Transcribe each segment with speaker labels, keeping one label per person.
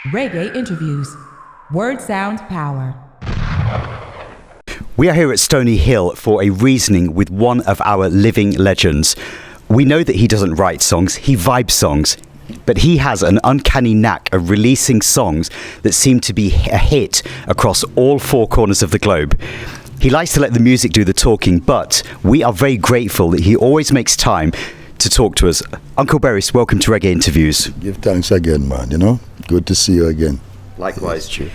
Speaker 1: Reggae Interviews. Word sound power.
Speaker 2: We are here at Stony Hill for a reasoning with one of our living legends. We know that he doesn't write songs, he vibes songs, but he has an uncanny knack of releasing songs that seem to be a hit across all four corners of the globe. He likes to let the music do the talking, but we are very grateful that he always makes time to talk to us. Uncle Beres, welcome to Reggae Interviews.
Speaker 3: Give thanks again, man, you know? Good to see you again.
Speaker 2: Likewise. Do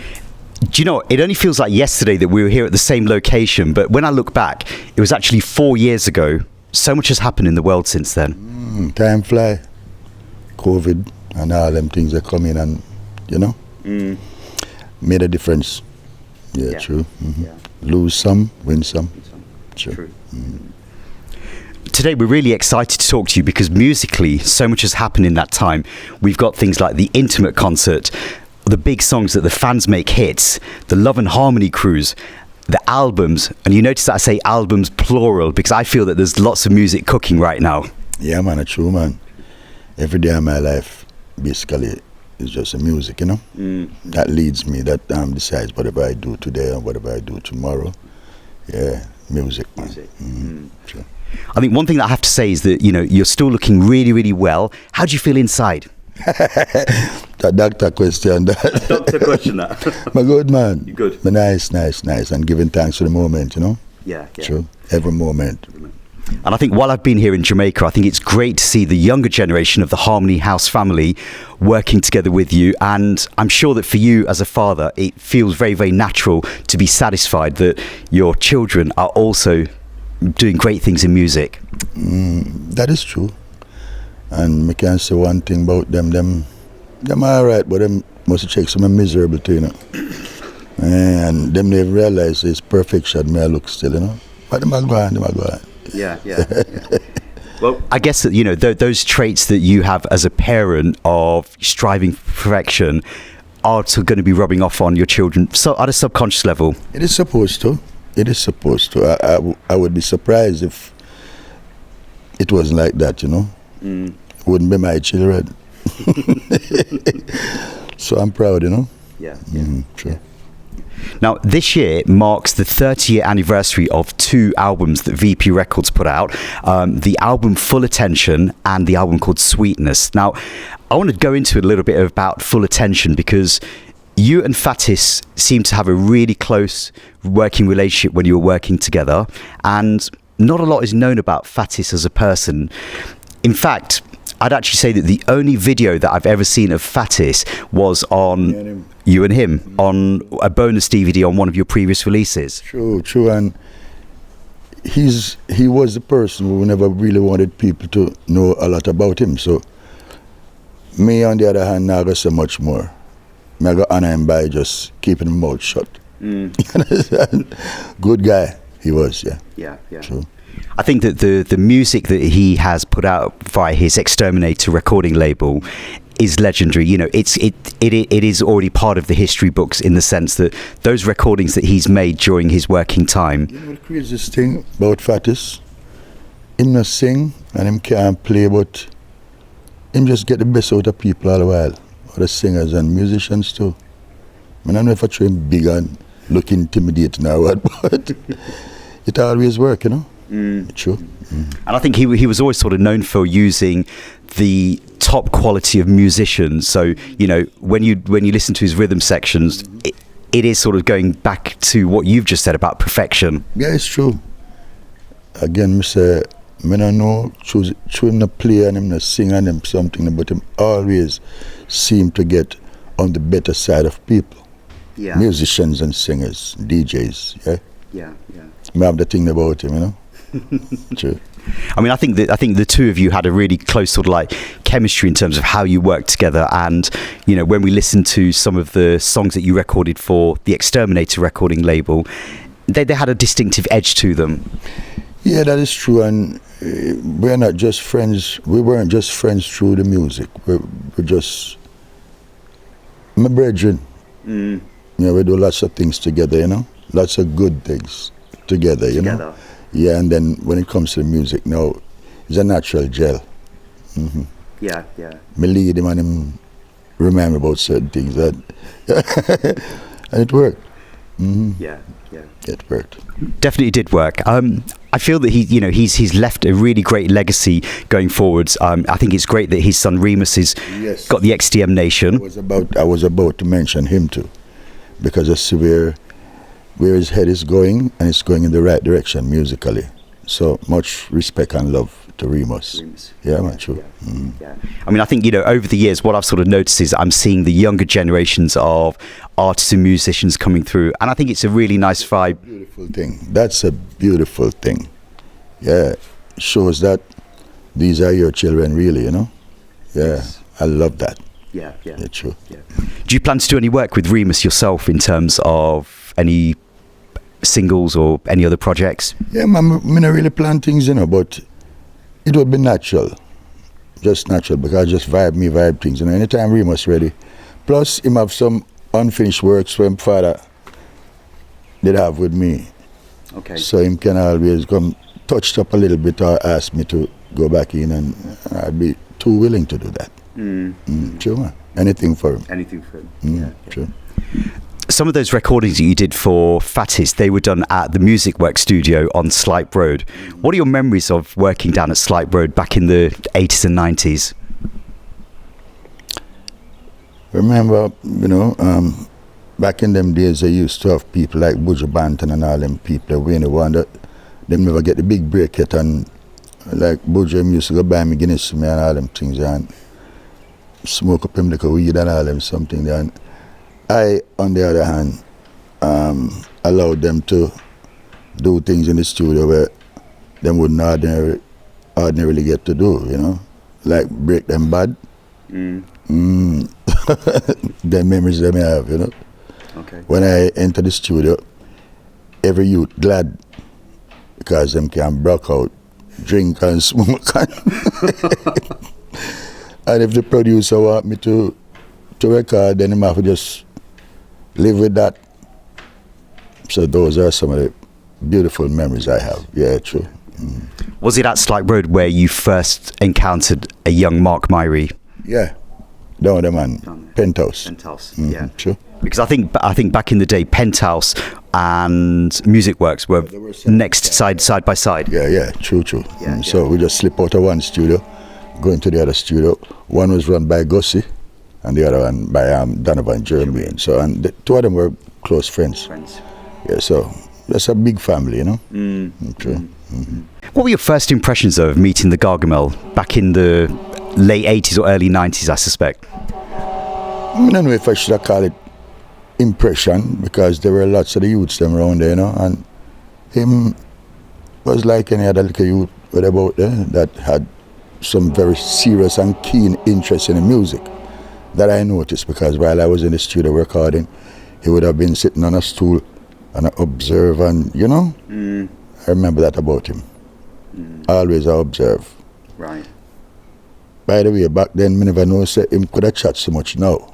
Speaker 2: you know, it only feels like yesterday that we were here at the same location, but when I look back, it was actually 4 years ago. So much has happened in the world since then.
Speaker 3: Time fly. COVID and all them things are coming and, you know, made a difference. Yeah. True. Mm-hmm.
Speaker 2: Yeah.
Speaker 3: Lose some, win some. True.
Speaker 2: Today we're really excited to talk to you because musically so much has happened in that time. We've got things like the intimate concert, the big songs that the fans make hits, the Love and Harmony cruise, the albums, and you notice that I say albums plural because I feel that there's lots of music cooking right now.
Speaker 3: Yeah, man, it's true, man. Every day of my life basically is just a music, you know. That leads me, that decides whatever I do today and whatever I do tomorrow. Yeah, music, man. Sure.
Speaker 2: I think one thing that I have to say is that, you know, you're still looking really, really well. How do you feel inside?
Speaker 3: That doctor question that.
Speaker 2: Doctor question that.
Speaker 3: My good, man.
Speaker 2: You good?
Speaker 3: But nice. And giving thanks for the moment, you know?
Speaker 2: Yeah.
Speaker 3: True. Every moment.
Speaker 2: And I think while I've been here in Jamaica, I think it's great to see the younger generation of the Harmony House family working together with you. And I'm sure that for you as a father, it feels very, very natural to be satisfied that your children are also doing great things in music.
Speaker 3: That is true. And I can say one thing about them all right, but them must check some miserable too, you know. And them never realize it's perfection may look still, you know. But them are going.
Speaker 2: Yeah. Well, I guess that, you know, those traits that you have as a parent of striving for perfection are going to be rubbing off on your children so at a subconscious level.
Speaker 3: It is supposed to. I would be surprised if it wasn't like that, you know. Wouldn't be my children. So I'm proud, you know.
Speaker 2: Yeah.
Speaker 3: Sure.
Speaker 2: Yeah. Now, this year marks the 30-year anniversary of two albums that VP Records put out, the album Full Attention and the album called Sweetness. Now, I want to go into a little bit about Full Attention because you and Fatis seem to have a really close working relationship when you were working together, and not a lot is known about Fatis as a person. In fact, I'd actually say that the only video that I've ever seen of Fatis was on you and him on a bonus DVD on one of your previous releases.
Speaker 3: True, and he was the person who never really wanted people to know a lot about him. So me, on the other hand, I got so much more. I got honor him by just keeping his mouth shut. Good guy he was, yeah. True.
Speaker 2: I think that the music that he has put out via his Xterminator recording label is legendary. You know, it is already part of the history books in the sense that those recordings that he's made during his working time.
Speaker 3: You know the craziest thing about Fatis? Him not sing and him can't play, but him just get the best out of people all the while. Other singers and musicians too. I don't know if I try him big and look intimidating or what, but it always work, you know. True.
Speaker 2: And I think he was always sort of known for using the top quality of musicians. So, you know, when you listen to his rhythm sections, it is sort of going back to what you've just said about perfection.
Speaker 3: Yeah, it's true. Again, I say, I don't know, choose him to play and him to sing and him something, but him always seem to get on the better side of people.
Speaker 2: Yeah.
Speaker 3: Musicians and singers, DJs,
Speaker 2: Yeah.
Speaker 3: I have the thing about him, you know. True.
Speaker 2: I mean, I think the two of you had a really close sort of like chemistry in terms of how you worked together. And, you know, when we listened to some of the songs that you recorded for the Xterminator recording label, they had a distinctive edge to them.
Speaker 3: Yeah, that is true. And we're not just friends. We weren't just friends through the music. We're just my brethren. Yeah, we do lots of things together, you know. Lots of good things together, you know. Yeah, and then when it comes to the music now, it's a natural gel.
Speaker 2: Yeah.
Speaker 3: Me lead him and him remind me about certain things. That and it worked.
Speaker 2: Yeah.
Speaker 3: It worked.
Speaker 2: Definitely did work. I feel that he's left a really great legacy going forwards. I think it's great that his son Remus has got the XDM Nation.
Speaker 3: I was about to mention him too, because I see where his head is going, and it's going in the right direction musically. So much respect and love to Remus. Yeah, man, true.
Speaker 2: Yeah. I mean, I think, over the years, what I've sort of noticed is I'm seeing the younger generations of artists and musicians coming through, and I think it's a really nice vibe.
Speaker 3: Beautiful thing. That's a beautiful thing. Yeah, shows that these are your children, really, Yeah, yes. I love that.
Speaker 2: Yeah.
Speaker 3: True.
Speaker 2: Yeah. Do you plan to do any work with Remus yourself in terms of any singles or any other projects?
Speaker 3: Yeah, man, I don't really plan things, but it would be natural. Just natural, because I just vibe things. Anytime Remus ready. Plus, him have some unfinished works from father did have with me.
Speaker 2: Okay.
Speaker 3: So him can always come touched up a little bit or ask me to go back in, and I'd be too willing to do that. Sure, man. Anything for him.
Speaker 2: Yeah.
Speaker 3: Sure.
Speaker 2: Some of those recordings that you did for Fatis, they were done at the Music Works studio on Slipe Road. What are your memories of working down at Slipe Road back in the 80s and 90s?
Speaker 3: Remember, back in them days, they used to have people like Buju Banton and all them people, Wayne Wonder. They never get the big break yet, and like Buju used to go buy me Guinness to me and all them things, and smoke up him like a weed and all them something. And I, on the other hand, allowed them to do things in the studio where they wouldn't ordinarily get to do, like break them bad. The memories they may have,
Speaker 2: Okay.
Speaker 3: When I enter the studio, every youth glad, because them can broke out, drink and smoke. And if the producer want me to record, then I have to just live with that. So those are some of the beautiful memories I have. Yeah, true.
Speaker 2: Was it at Slipe Road where you first encountered a young Mark Myrie?
Speaker 3: Yeah, down there, man. Penthouse.
Speaker 2: Yeah.
Speaker 3: True.
Speaker 2: Because I think back in the day, Penthouse and Music Works were next side by side.
Speaker 3: Yeah, true.
Speaker 2: Yeah,
Speaker 3: So we just slip out of one studio, go into the other studio. One was run by Gussie, and the other one by Donovan Jeremy. And so, and the two of them were close friends. Yeah, so that's a big family, True.
Speaker 2: What were your first impressions of meeting the Gargamel back in the late 80s or early 90s, I suspect?
Speaker 3: I don't know if I should call it impression, because there were lots of the youths them around there, and him was like any other little youth about there that had some very serious and keen interest in the music that I noticed, because while I was in the studio recording, he would have been sitting on a stool and observe, and I remember that about him. Always I observe.
Speaker 2: Right.
Speaker 3: By the way, back then, I never know say him could have chat so much now,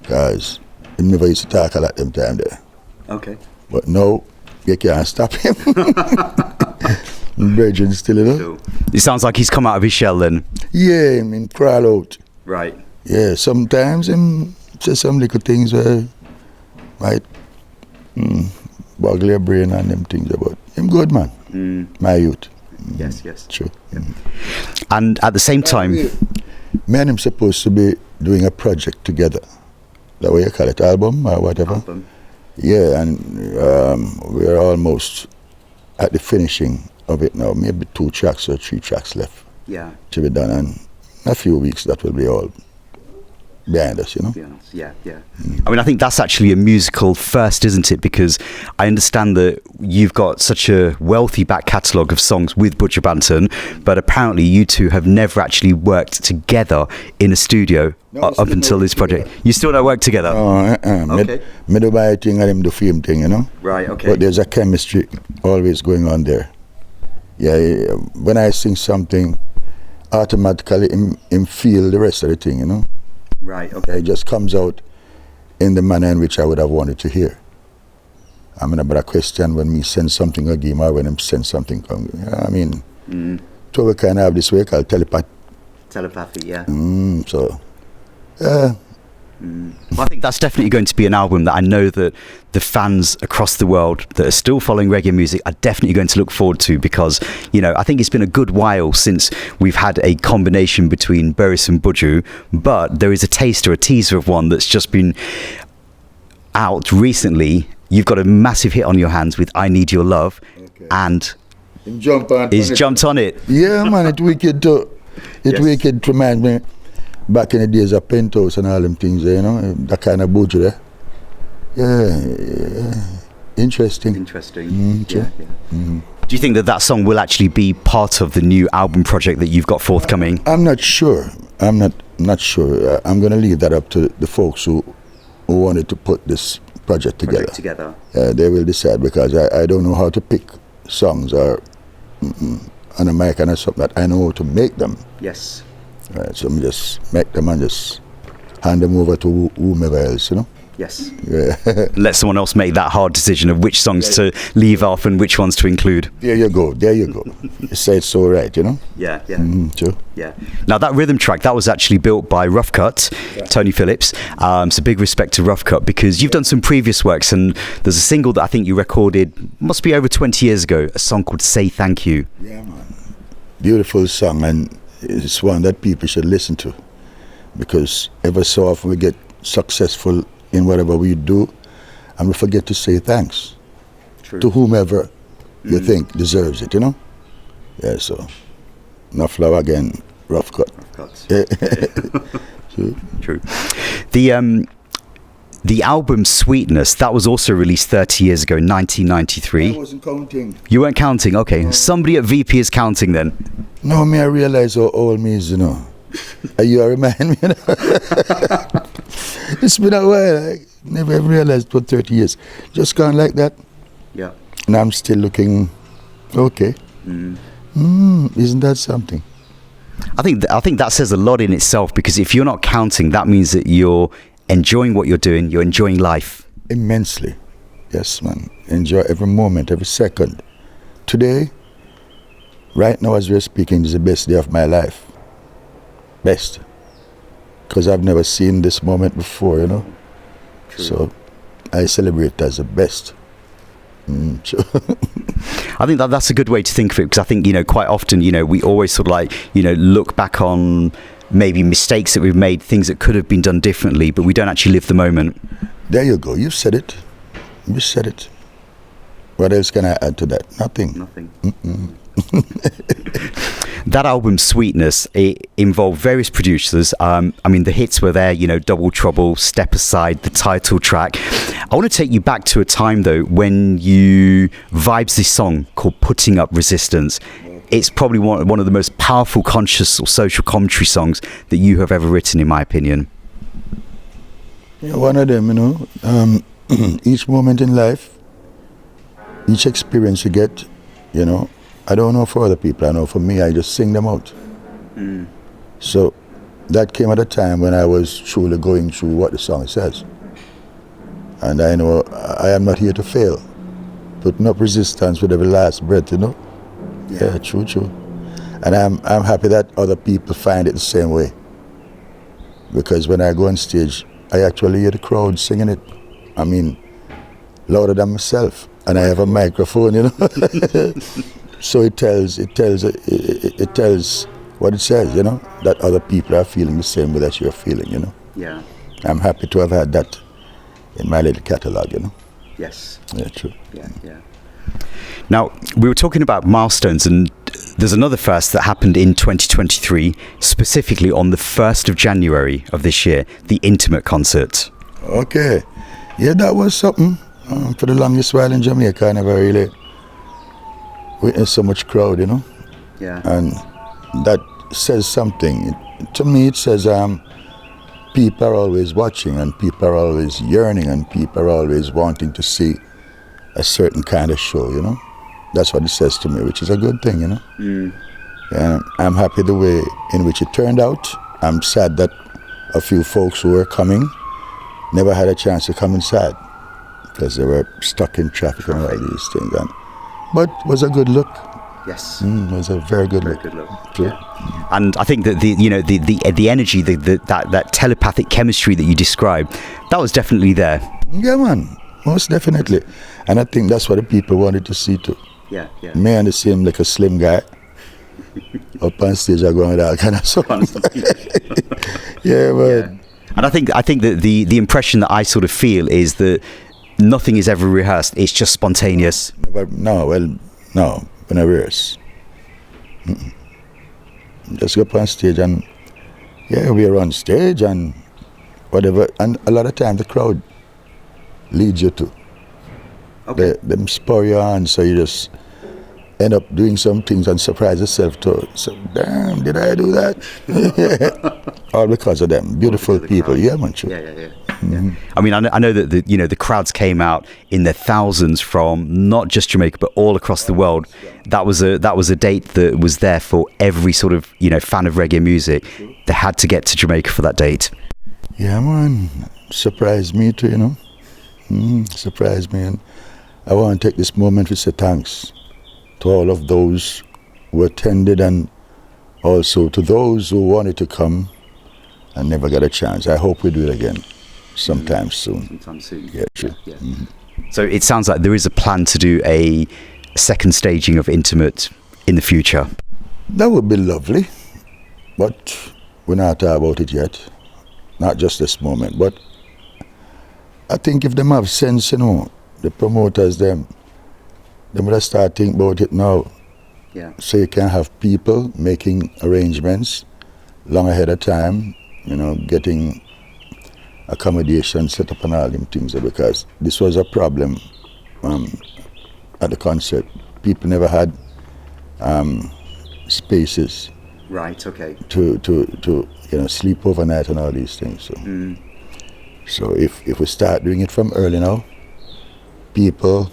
Speaker 3: because he never used to talk a lot them time there.
Speaker 2: Okay.
Speaker 3: But now, you can't stop him. Virgin still,
Speaker 2: It sounds like he's come out of his shell then.
Speaker 3: Yeah, I mean, crawl out.
Speaker 2: Right.
Speaker 3: Yeah, sometimes him say some little things where might boggle your brain and them things about him. Good man, my youth.
Speaker 2: Yes.
Speaker 3: True.
Speaker 2: Yeah. And at the same time,
Speaker 3: me and him supposed to be doing a project together. That way you call it, album or whatever.
Speaker 2: Album.
Speaker 3: Yeah, and we're almost at the finishing of it now. Maybe 2 tracks or 3 tracks left.
Speaker 2: Yeah.
Speaker 3: To be done, and in a few weeks that will be all behind us,
Speaker 2: Yeah. I mean, I think that's actually a musical first, isn't it? Because I understand that you've got such a wealthy back catalogue of songs with Buju Banton, but apparently you two have never actually worked together in a studio up until this project. You still don't work together?
Speaker 3: Okay. Me do my thing and him do film thing,
Speaker 2: Right, okay.
Speaker 3: But there's a chemistry always going on there. Yeah, when I sing something, automatically him feel the rest of the thing,
Speaker 2: Right, okay.
Speaker 3: It just comes out in the manner in which I would have wanted to hear. I mean, but a question when me send something a game or when him send something, I mean, so we kind of have this way called telepathy.
Speaker 2: Telepathy, yeah.
Speaker 3: So, yeah,
Speaker 2: Well, I think that's definitely going to be an album that I know that the fans across the world that are still following reggae music are definitely going to look forward to, because, you know, I think it's been a good while since we've had a combination between Beres and Buju, but there is a taster, a teaser of one that's just been out recently. You've got a massive hit on your hands with I Need Your Love, and he's jumped on it.
Speaker 3: Yeah, man, it wicked too. It wicked to remind me back in the days of Penthouse and all them things, you know, that kind of Buju there. Yeah. Interesting.
Speaker 2: Sure. Do you think that song will actually be part of the new album project that you've got forthcoming?
Speaker 3: I'm not sure. I'm not sure. I'm going to leave that up to the folks who wanted to put this project together. They will decide, because I don't know how to pick songs or on a mic and something that I know how to make them.
Speaker 2: Yes.
Speaker 3: Right, so I just make them and just hand them over to whomever else, you know.
Speaker 2: Yes. Yeah. Let someone else make that hard decision of which songs to leave off and which ones to include.
Speaker 3: There you go. You say it's so right, you know.
Speaker 2: Yeah.
Speaker 3: Sure.
Speaker 2: Yeah. Now that rhythm track, that was actually built by Rough Cut, Tony Phillips. So big respect to Rough Cut, because you've done some previous works, and there's a single that I think you recorded, must be over 20 years ago, a song called Say Thank You.
Speaker 3: Yeah, man. Beautiful song, and it's one that people should listen to, because ever so often we get successful in whatever we do and we forget to say thanks to whomever you think deserves it, you know. Yeah, so enough love again, Rough Cut.
Speaker 2: True. The album Sweetness, that was also released 30 years ago, 1993.
Speaker 3: I wasn't counting.
Speaker 2: You weren't counting? Okay. No. Somebody at VP is counting then.
Speaker 3: No, I realize how old me is, you know. You remind me, you know. It's been a while. I never realized for 30 years. Just gone like that.
Speaker 2: Yeah.
Speaker 3: And I'm still looking okay. Isn't that something?
Speaker 2: I think that says a lot in itself, because if you're not counting, that means that you're enjoying what you're doing, you're enjoying life.
Speaker 3: Immensely. Yes, man. Enjoy every moment, every second. Today, right now as we're speaking, is the best day of my life. Best. Because I've never seen this moment before, you know. True. So I celebrate it as the best. Sure.
Speaker 2: I think that's a good way to think of it, because I think, you know, quite often, you know, we always sort of like, you know, look back on maybe mistakes that we've made, things that could have been done differently, but we don't actually live the moment.
Speaker 3: There you go. You said it. You said it. What else can I add to that? Nothing.
Speaker 2: That album Sweetness, it involved various producers. I mean, the hits were there, you know, Double Trouble, Step Aside, the title track. I want to take you back to a time though when you vibes this song called Putting Up Resistance. It's probably one of the most powerful conscious or social commentary songs that you have ever written, in my opinion.
Speaker 3: Yeah, one of them, you know. Each moment in life, each experience you get, you know, I don't know for other people, I know for me, I just sing them out. So that came at a time when I was truly going through what the song says. And I know I am not here to fail. Putting up resistance with every last breath, you know. Yeah, true. And I'm happy that other people find it the same way. Because when I go on stage, I actually hear the crowd singing it. I mean, louder than myself. And I have a microphone, you know. So it tells what it says, you know, that other people are feeling the same way that you're feeling, you know.
Speaker 2: Yeah.
Speaker 3: I'm happy to have had that in my little catalog, you know.
Speaker 2: Yes.
Speaker 3: Yeah, true.
Speaker 2: Yeah. Now, we were talking about milestones, and there's another first that happened in 2023, specifically on the 1st of January of this year, the Intimate concert.
Speaker 3: Okay. Yeah, that was something. For the longest while in Jamaica, I never really witnessed so much crowd, you know.
Speaker 2: Yeah.
Speaker 3: And that says something. To me, it says people are always watching, and people are always yearning, and people are always wanting to see a certain kind of show, you know. That's what it says to me, which is a good thing, you know. And I'm happy the way in which it turned out. I'm sad that a few folks who were coming never had a chance to come inside because they were stuck in traffic and all these things. But it was a good look.
Speaker 2: Yes.
Speaker 3: It was a very good
Speaker 2: Very
Speaker 3: look.
Speaker 2: good look.
Speaker 3: True.
Speaker 2: Yeah. And I think that the energy, that telepathic chemistry that you described, that was definitely there.
Speaker 3: Yeah, man, most definitely. And I think that's what the people wanted to see too.
Speaker 2: Yeah, yeah.
Speaker 3: Me and the same like a slim guy. Up on stage, I go with that kind of stuff. Yeah, but
Speaker 2: And I think that the impression that I sort of feel is that nothing is ever rehearsed. It's just spontaneous.
Speaker 3: no, when I rehearse. Just go up on stage and we're on stage and whatever. And a lot of times the crowd leads you to.
Speaker 2: Okay.
Speaker 3: Them spur you on, so you just end up doing some things and surprise yourself too. So, damn, did I do that? All because of them beautiful people.
Speaker 2: Crowd.
Speaker 3: Yeah, man, sure.
Speaker 2: Yeah. I mean, I know that the crowds came out in their thousands from not just Jamaica but all across the world. That was a date that was there for every sort of fan of reggae music. They had to get to Jamaica for that date.
Speaker 3: Yeah, man, surprised me too. Surprised me, and I want to take this moment to say thanks to all of those who attended and also to those who wanted to come and never got a chance. I hope we do it again sometime soon.
Speaker 2: Sometime soon.
Speaker 3: Yeah, sure.
Speaker 2: Yeah. So it sounds like there is a plan to do a second staging of Intimate in the future.
Speaker 3: That would be lovely, but we're not talking about it yet. Not just this moment, but I think if them have sense, the promoters, they would have start thinking about it now.
Speaker 2: Yeah.
Speaker 3: So you can have people making arrangements long ahead of time, getting accommodation set up and all them things, because this was a problem at the concert. People never had spaces
Speaker 2: Right. Okay.
Speaker 3: to sleep overnight and all these things. So if we start doing it from early now, people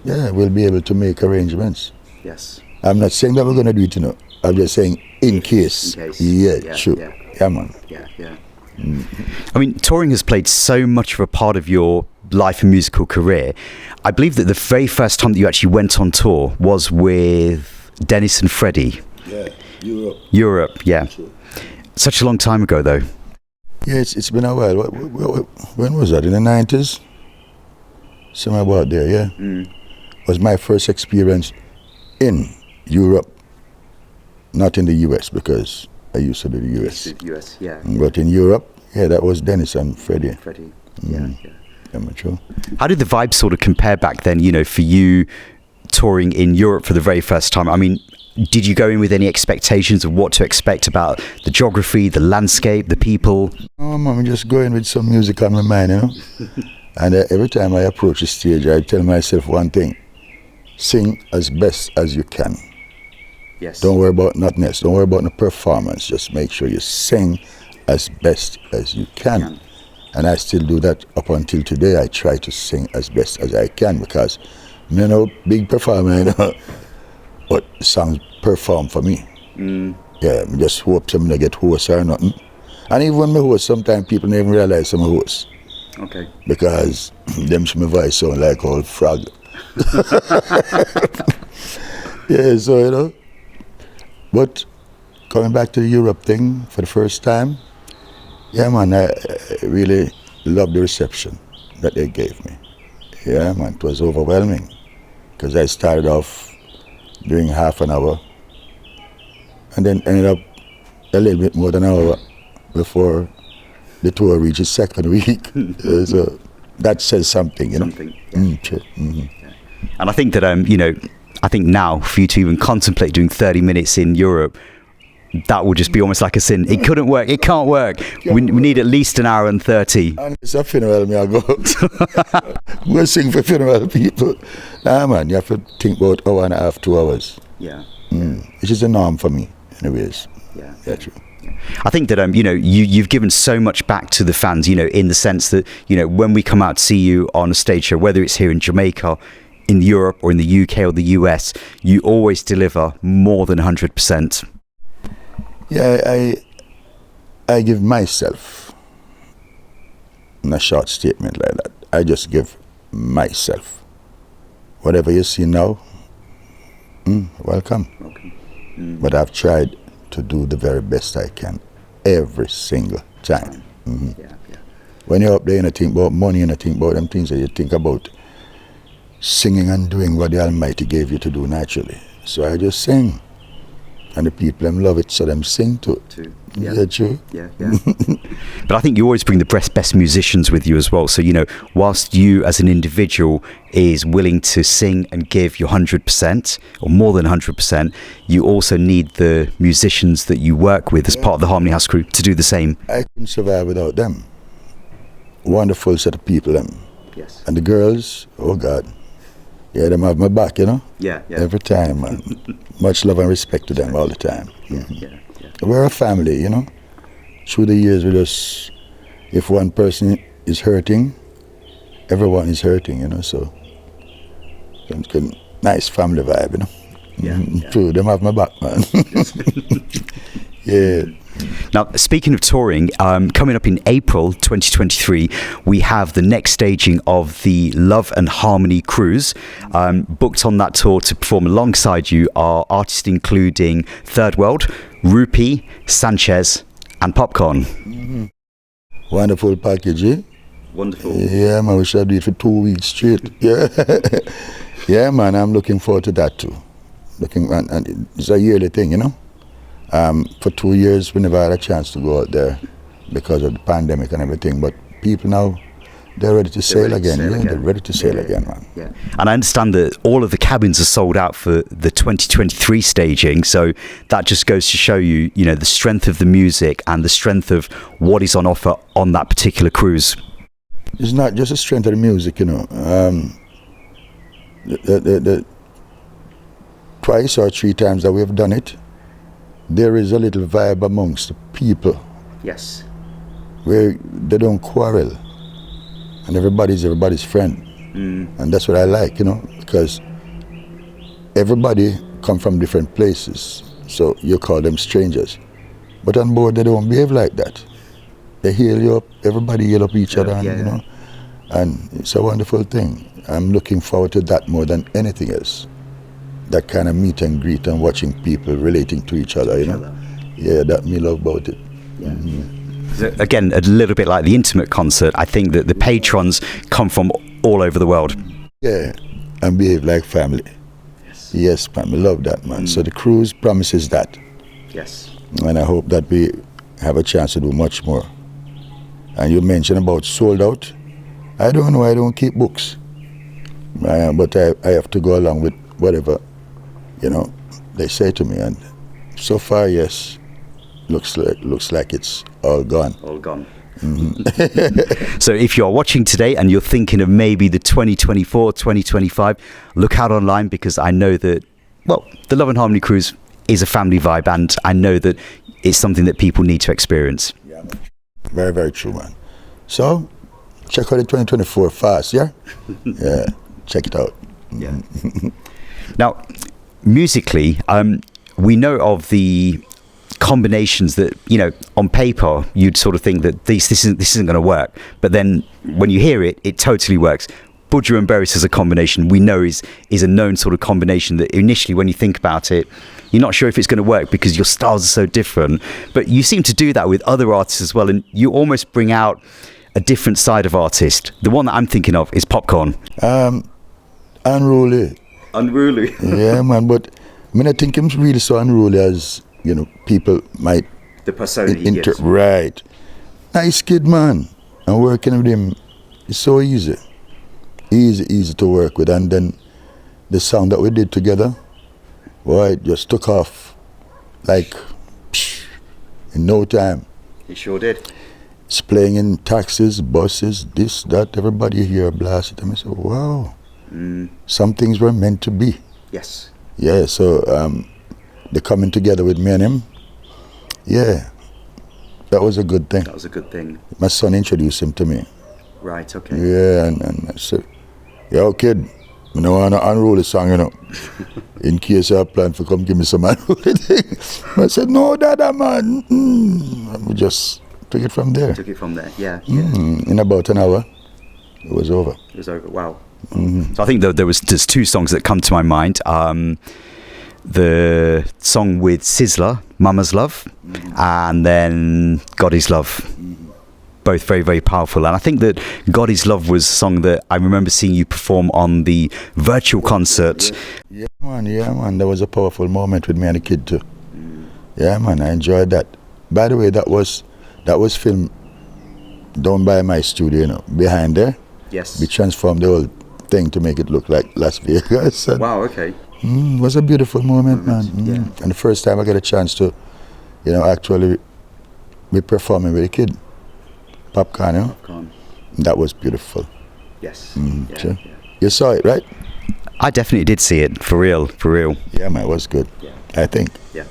Speaker 3: will be able to make arrangements.
Speaker 2: Yes.
Speaker 3: I'm not saying that we're going to do it, I'm just saying in case. Yeah, sure. Yeah, man.
Speaker 2: Yeah. I mean, touring has played so much of a part of your life and musical career. I believe that the very first time that you actually went on tour was with Dennis and Freddie.
Speaker 3: Yeah,
Speaker 2: Europe, yeah.
Speaker 3: Sure.
Speaker 2: Such a long time ago, though.
Speaker 3: Yeah, it's been a while. When was that? In the 90s? Somewhere about there, yeah. Was my first experience in Europe, not in the US, because I used to do the US.
Speaker 2: US, yeah.
Speaker 3: But in Europe, that was Dennis and Freddie.
Speaker 2: Yeah.
Speaker 3: I'm sure.
Speaker 2: How did the vibe sort of compare back then, for you touring in Europe for the very first time? I mean, did you go in with any expectations of what to expect about the geography, the landscape, the people?
Speaker 3: Oh, I'm just going with some music on my mind, And every time I approach the stage, I tell myself one thing: sing as best as you can.
Speaker 2: Yes.
Speaker 3: Don't worry about nothing else. Don't worry about the performance. Just make sure you sing as best as you can. And I still do that up until today. I try to sing as best as I can, because I'm no big performer, but songs perform for me. Yeah, I just hope somebody get host or nothing. And even when I host, sometimes people don't even realize I'm a host.
Speaker 2: Okay.
Speaker 3: Because them my voice sound like old frog. Yeah, so But coming back to the Europe thing for the first time, yeah, man, I really loved the reception that they gave me. Yeah, man, it was overwhelming, because I started off doing half an hour and then ended up a little bit more than an hour before the tour reached its second week. So that says something,
Speaker 2: Something.
Speaker 3: Sure.
Speaker 2: And I think that, I think now for you to even contemplate doing 30 minutes in Europe, that would just be almost like a sin. It couldn't work. It can't work. We need at least an hour and 30.
Speaker 3: And it's a funeral, me I go. We'll sing for funeral people. Nah, man, you have to think about hour and a half, 2 hours.
Speaker 2: Yeah.
Speaker 3: Which is the norm for me, anyways.
Speaker 2: Yeah.
Speaker 3: True.
Speaker 2: I think that you've given so much back to the fans, in the sense that when we come out to see you on a stage show, whether it's here in Jamaica, in Europe, or in the UK or the US, you always deliver more than 100%.
Speaker 3: Yeah, I give myself in a short statement like that. I just give myself. Whatever you see now, Welcome.
Speaker 2: Welcome.
Speaker 3: But I've tried to do the very best I can every single time.
Speaker 2: Yeah.
Speaker 3: When you're up there and you think about money and you think about them things that you think about singing and doing what the Almighty gave you to do naturally. So I just sing. And the people them love it, so them sing too. Yeah, true.
Speaker 2: Yeah. But I think you always bring the best musicians with you as well. So, whilst you as an individual is willing to sing and give your 100% or more than 100%, you also need the musicians that you work with as part of the Harmony House crew to do the same.
Speaker 3: I couldn't survive without them. Wonderful set of people, them.
Speaker 2: Yes.
Speaker 3: And the girls, oh God. Yeah, them have my back,
Speaker 2: Yeah.
Speaker 3: Every time, man. Much love and respect to them all the time.
Speaker 2: Yeah.
Speaker 3: We're a family, Through the years, if one person is hurting, everyone is hurting, so nice family vibe,
Speaker 2: Yeah.
Speaker 3: True, them have my back, man. Yeah.
Speaker 2: Now, speaking of touring, coming up in April 2023, we have the next staging of the Love and Harmony Cruise. Booked on that tour to perform alongside you are artists including Third World, Rupee, Sanchez, and Popcorn.
Speaker 3: Wonderful package, eh?
Speaker 2: Wonderful.
Speaker 3: Yeah, man, we should do it for 2 weeks straight. Yeah. Yeah, man, I'm looking forward to that too. And it's a yearly thing, For 2 years, we never had a chance to go out there because of the pandemic and everything. But people now, they're ready to sail again. They're ready to sail again, man.
Speaker 2: Yeah. And I understand that all of the cabins are sold out for the 2023 staging. So that just goes to show you, the strength of the music and the strength of what is on offer on that particular cruise.
Speaker 3: It's not just the strength of the music, The twice or 3 times that we have done it, there is a little vibe amongst the people.
Speaker 2: Yes.
Speaker 3: Where they don't quarrel. And everybody's friend. And that's what I like, because everybody come from different places. So you call them strangers. But on board, they don't behave like that. They heal you up, everybody heal up each other, and, and it's a wonderful thing. I'm looking forward to that more than anything else. That kind of meet and greet and watching people relating to each other, Yeah, that me love about it.
Speaker 2: Yeah. So again, a little bit like the intimate concert, I think that the patrons come from all over the world.
Speaker 3: Yeah, and behave like family. Yes, man, we love that, man. So the cruise promises that.
Speaker 2: Yes.
Speaker 3: And I hope that we have a chance to do much more. And you mentioned about sold out. I don't know, I don't keep books. But I have to go along with whatever, they say to me. And so far, yes, looks like it's all gone.
Speaker 2: All gone. So if you're watching today and you're thinking of maybe the 2024, 2025, look out online, because I know that, the Love and Harmony Cruise is a family vibe, and I know that it's something that people need to experience.
Speaker 3: Yeah, very, very true, man. So, check out the 2024 fast, yeah? Yeah, check it out.
Speaker 2: Yeah. Now, musically, we know of the combinations that, on paper, you'd sort of think that this isn't going to work. But then when you hear it, it totally works. Buju and Beres as a combination, we know is a known sort of combination that initially when you think about it, you're not sure if it's going to work because your styles are so different. But you seem to do that with other artists as well, and you almost bring out a different side of artist. The one that I'm thinking of is Popcorn.
Speaker 3: Unruly.
Speaker 2: Unruly.
Speaker 3: Yeah, man, but I think him really so unruly as, people might...
Speaker 2: The persona
Speaker 3: Right. Nice kid, man. And working with him is so easy. Easy to work with. And then the sound that we did together, boy, it just took off like in no time.
Speaker 2: It sure did.
Speaker 3: It's playing in taxis, buses, this, that, everybody here blast it. And I said, wow, some things were meant to be.
Speaker 2: Yes.
Speaker 3: Yeah, so the coming together with me and him, yeah, that was a good thing.
Speaker 2: That was a good thing.
Speaker 3: My son introduced him to me.
Speaker 2: Right, okay.
Speaker 3: Yeah, and I said, yo, kid, I want to unroll song, in case I plan to come give me some unruly thing. I said, no, Dada, man. And we just took it from there.
Speaker 2: Yeah.
Speaker 3: In about an hour, it was over.
Speaker 2: Wow. So I think there's 2 songs that come to my mind. the song with Sizzler, Mama's Love, and then God Is Love. Both very, very powerful. And I think that God Is Love was a song that I remember seeing you perform on the virtual concert.
Speaker 3: Yeah, man. That was a powerful moment with me and the kid too. Yeah, man, I enjoyed that. By the way, that was filmed down by my studio, you know, behind there.
Speaker 2: Yes.
Speaker 3: We transformed the whole thing to make it look like Las Vegas.
Speaker 2: Wow, okay.
Speaker 3: It was a beautiful moment, man.
Speaker 2: Yeah.
Speaker 3: And the first time I got a chance to, you know, actually be performing with a kid. Popcorn, you know?
Speaker 2: Popcorn.
Speaker 3: That was beautiful.
Speaker 2: Yes.
Speaker 3: Sure. You saw it, right?
Speaker 2: I definitely did see it, for real.
Speaker 3: Yeah, man, it was good.
Speaker 2: Yeah.
Speaker 3: I think.
Speaker 2: Yeah.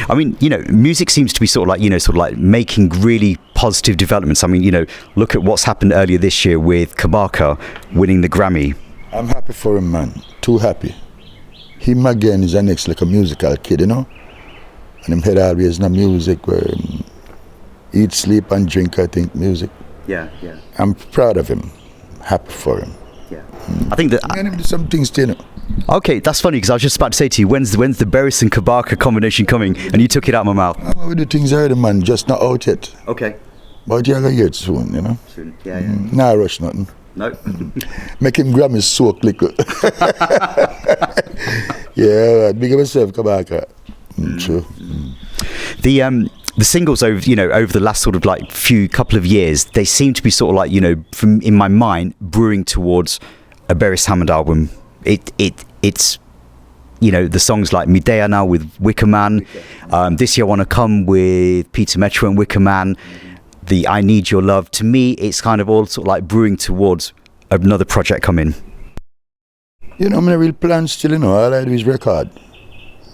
Speaker 2: I mean, you know, music seems to be sort of like making really positive developments. I mean, you know, look at what's happened earlier this year with Kabaka winning the Grammy.
Speaker 3: I'm happy for him, man. Too happy. Him again is an next like a musical kid, you know? And him head always in the music where him eat, sleep and drink, I think, music.
Speaker 2: Yeah.
Speaker 3: I'm proud of him. Happy for him.
Speaker 2: Yeah. I think that...
Speaker 3: And him do some things too, you know?
Speaker 2: Okay, that's funny because I was just about to say to you, when's the Beres and Kabaka combination coming? And you took it out of my mouth.
Speaker 3: We do things already, man, just not out yet.
Speaker 2: Okay.
Speaker 3: But you're going to hear it soon, you know?
Speaker 2: Soon, yeah.
Speaker 3: Nah, rush nothing.
Speaker 2: No.
Speaker 3: Make him grab his soak liquor. Yeah, big up yourself, Kabaka. True.
Speaker 2: The singles over the last sort of like couple of years, they seem to be sort of like, you know, from in my mind brewing towards a Beres Hammond album. It's you know, the songs like Midea now with Wicker Man, This Year I Wanna Come with Peter Metro and Wicker Man, the I Need Your Love. To me, it's kind of all sort of like brewing towards another project coming.
Speaker 3: You know, my real plan still, you know, all I do is record.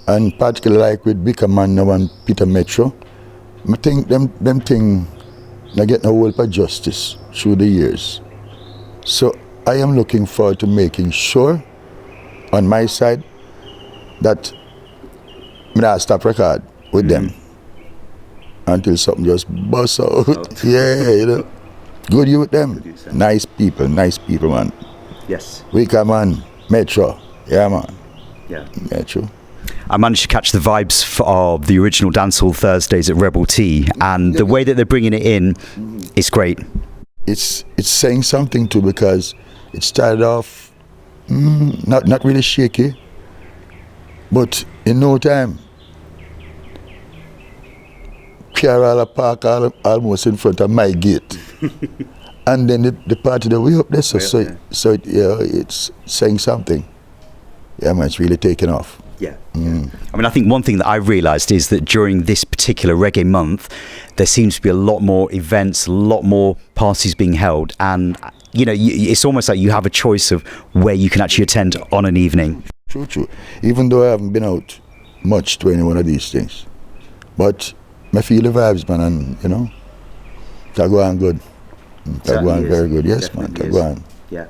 Speaker 3: And particularly like with Wicker Man now and Peter Metro, I think them thing they get no hold for justice through the years. So I am looking forward to making sure on my side that I not stop record with them until something just busts out. Yeah, you know. Good you with them. Nice people, man.
Speaker 2: Yes.
Speaker 3: Wicker Man, Metro. Yeah, man.
Speaker 2: Yeah.
Speaker 3: Metro.
Speaker 2: I managed to catch the vibes of the original Dancehall Thursdays at Rebel T, and the way that they're bringing it in is great.
Speaker 3: It's saying something too, because it started off not really shaky, but in no time, Kerala Park almost in front of my gate, and then the party that we up there, so it's saying something. Yeah, man, it's really taking off.
Speaker 2: Yeah. I mean, I think one thing that I realised is that during this particular reggae month, there seems to be a lot more events, a lot more parties being held, and you know, it's almost like you have a choice of where you can actually attend on an evening.
Speaker 3: True. Even though I haven't been out much to any one of these things, but I feel the vibes, man, and you know, that go on good. That go on very good. Yes, man. That go on.
Speaker 2: Yeah.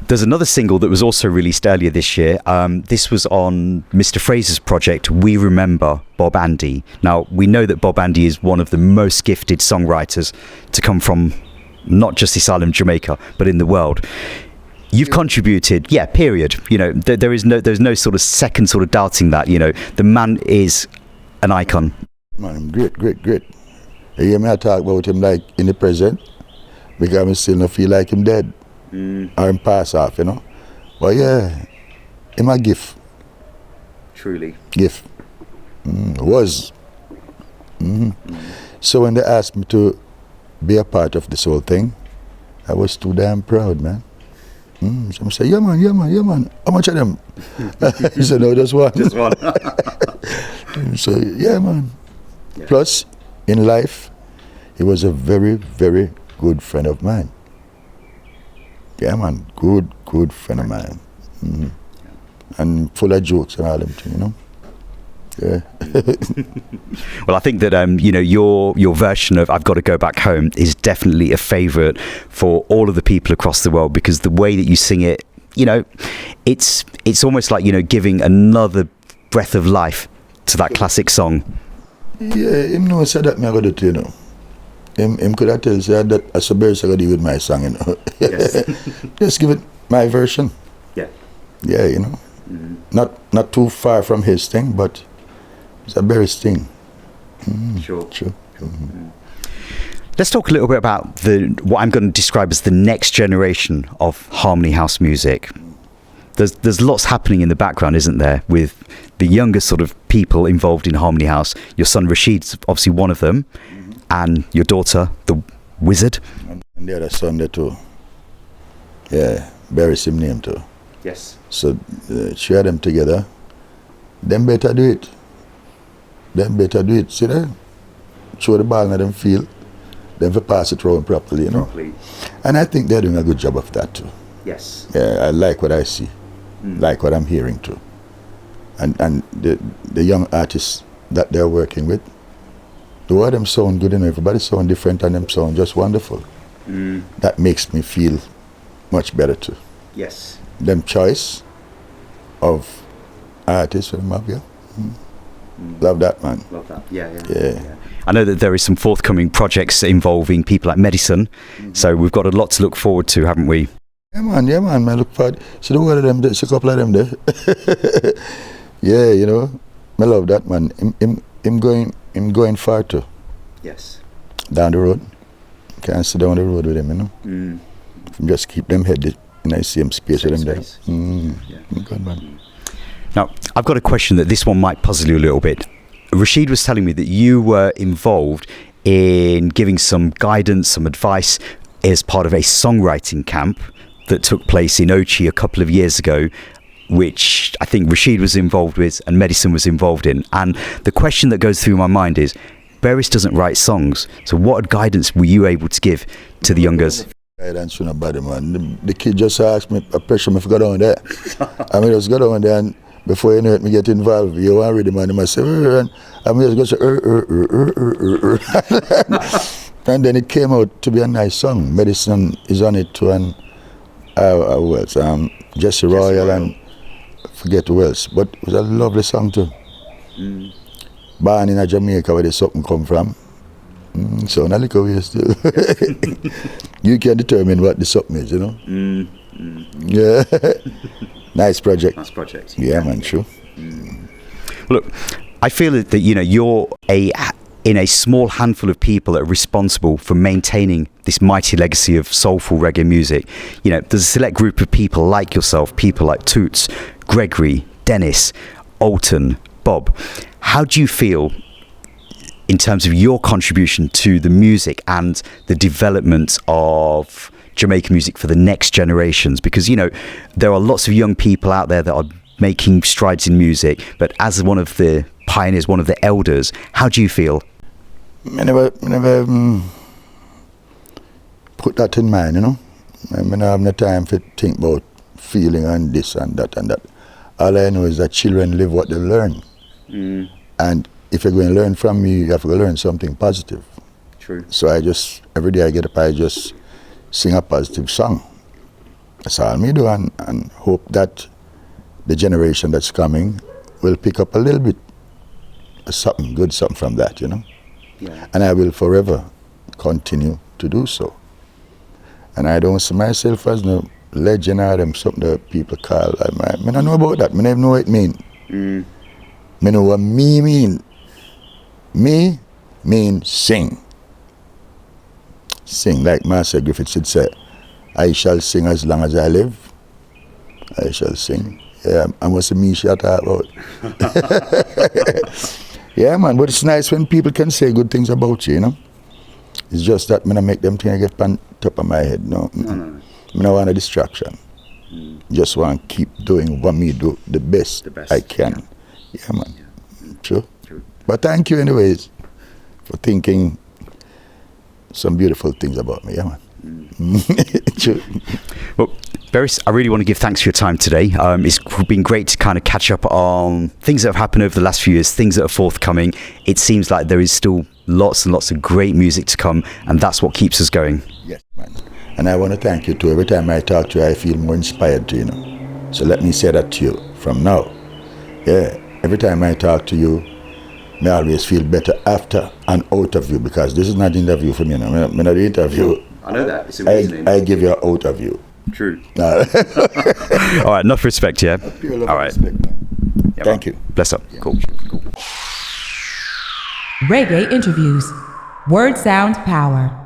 Speaker 2: There's another single that was also released earlier this year. This was on Mr. Fraser's project, We Remember Bob Andy. Now, we know that Bob Andy is one of the most gifted songwriters to come from not just this island, Jamaica, but in the world. You've contributed, period. You know, there's no sort of second sort of doubting that. You know, the man is an icon.
Speaker 3: Man, great. You hear me talk about him like in the present, because I still don't feel like him dead. Or him pass off, you know. But yeah, him a gift.
Speaker 2: Truly.
Speaker 3: Gift. Was. So when they asked me to be a part of this whole thing, I was too damn proud, man. So I say, yeah man. How much of them? He said, no, just one.
Speaker 2: Just one.
Speaker 3: So yeah, man. Yeah. Plus, in life, he was a very, very good friend of mine. Yeah, man, good friend of mine. And full of jokes and all them things, you know. Yeah.
Speaker 2: Well, I think that you know, your version of I've Got to Go Back Home is definitely a favourite for all of the people across the world, because the way that you sing it, you know, it's almost like, you know, giving another breath of life to that classic song.
Speaker 3: Yeah, him know said that me I got to do, you know. Him could have tell say that as a Beres I got to do with my song, you know. Yes. Just give it my version.
Speaker 2: Yeah.
Speaker 3: Yeah, you know. Not too far from his thing, but it's a Beres thing.
Speaker 2: Sure. Let's talk a little bit about what I'm going to describe as the next generation of harmony house music. There's lots happening in the background, isn't there, with the younger sort of people involved in harmony house. Your son Rasheed's obviously one of them, and your daughter, the Wixard.
Speaker 3: And the other son there too. Yeah, Beres him name too.
Speaker 2: Yes.
Speaker 3: So share them together. Them better do it. See there? Throw the ball in them field. Then for pass it around properly, you know. And I think they're doing a good job of that too.
Speaker 2: Yes.
Speaker 3: Yeah, I like what I see. Like what I'm hearing too. And the young artists that they're working with, the word them sound good and everybody sound different and them sound just wonderful. That makes me feel much better too.
Speaker 2: Yes.
Speaker 3: Them choice of artists from up here. Love that, man.
Speaker 2: Love that. Yeah. I know that there is some forthcoming projects involving people like Medisun, so we've got a lot to look forward to, haven't we?
Speaker 3: Yeah, man. I look forward. See the one of them, there's a couple of them there. Yeah, you know, I love that, man. Him going far too.
Speaker 2: Yes.
Speaker 3: Down the road. Can't sit down the road with him, you know. Just keep them headed in the same space with them there. Good, man.
Speaker 2: Now, I've got a question that this one might puzzle you a little bit. Rasheed was telling me that you were involved in giving some guidance, some advice as part of a songwriting camp that took place in Ochi a couple of years ago, which I think Rasheed was involved with and Medisun was involved in. And the question that goes through my mind is, Beres doesn't write songs, so what guidance were you able to give to the youngers?
Speaker 3: Guidance from nobody, man. The kid just asked me, I pressure me to go down there. I mean, just go down there and before you know it, me get involved. You want to read the man, I say, and I mean, just go say, and then it came out to be a nice song. Medisun is on it too, and who else? Jesse Royal and forget who else. But it was a lovely song too. Born in Jamaica where the something come from. So not like we still. You can determine what the something is, you know. Yeah. Nice project. Yeah, man, sure.
Speaker 2: Well, look, I feel that you know you're in a small handful of people that are responsible for maintaining this mighty legacy of soulful reggae music. You know, there's a select group of people like yourself, people like Toots, Gregory, Dennis, Alton, Bob. How do you feel in terms of your contribution to the music and the development of Jamaican music for the next generations? Because, you know, there are lots of young people out there that are making strides in music, but as one of the pioneers, one of the elders, how do you feel?
Speaker 3: I never put that in mind, you know. I don't have no time to think about feeling and this and that and that. All I know is that children live what they learn. And if you're going to learn from me, you have to learn something positive.
Speaker 2: True.
Speaker 3: So every day I get up, I just sing a positive song. That's all me do, and hope that the generation that's coming will pick up a little bit something from that, you know.
Speaker 2: Yeah.
Speaker 3: And I will forever continue to do so. And I don't see myself as no legend or something that people call. I don't know about that. I don't know what it means. I know what me mean. Me mean sing. Sing, like Master Griffith should say, I shall sing as long as I live. I shall sing. Yeah, and what's the me shall talk about? Yeah, man, but it's nice when people can say good things about you, you know? It's just that I make them think I get on top of my head. No. I don't want a distraction. Just want to keep doing what me do the best I can. Yeah, man. Yeah. True. But thank you anyways for thinking some beautiful things about me. Yeah, man. True.
Speaker 2: Well, Beres, I really want to give thanks for your time today. It's been great to kind of catch up on things that have happened over the last few years, things that are forthcoming. It seems like there is still lots and lots of great music to come, and that's what keeps us going.
Speaker 3: Yes, man. And I want to thank you too. Every time I talk to you, I feel more inspired to, you know. So let me say that to you from now. Yeah, every time I talk to you, I always feel better after and out of you, because this is not an interview for me, you know. I'm not an interview.
Speaker 2: I know that. It's amazing.
Speaker 3: I give you an out of you.
Speaker 2: True.
Speaker 3: Nah.
Speaker 2: All right, enough respect, yeah?
Speaker 3: Pure love
Speaker 2: All
Speaker 3: and
Speaker 2: right.
Speaker 3: respect, man.
Speaker 2: Yeah,
Speaker 3: Thank
Speaker 2: man.
Speaker 3: you.
Speaker 2: Bless up. Cool.
Speaker 1: Reggae Interviews. Word Sound Power.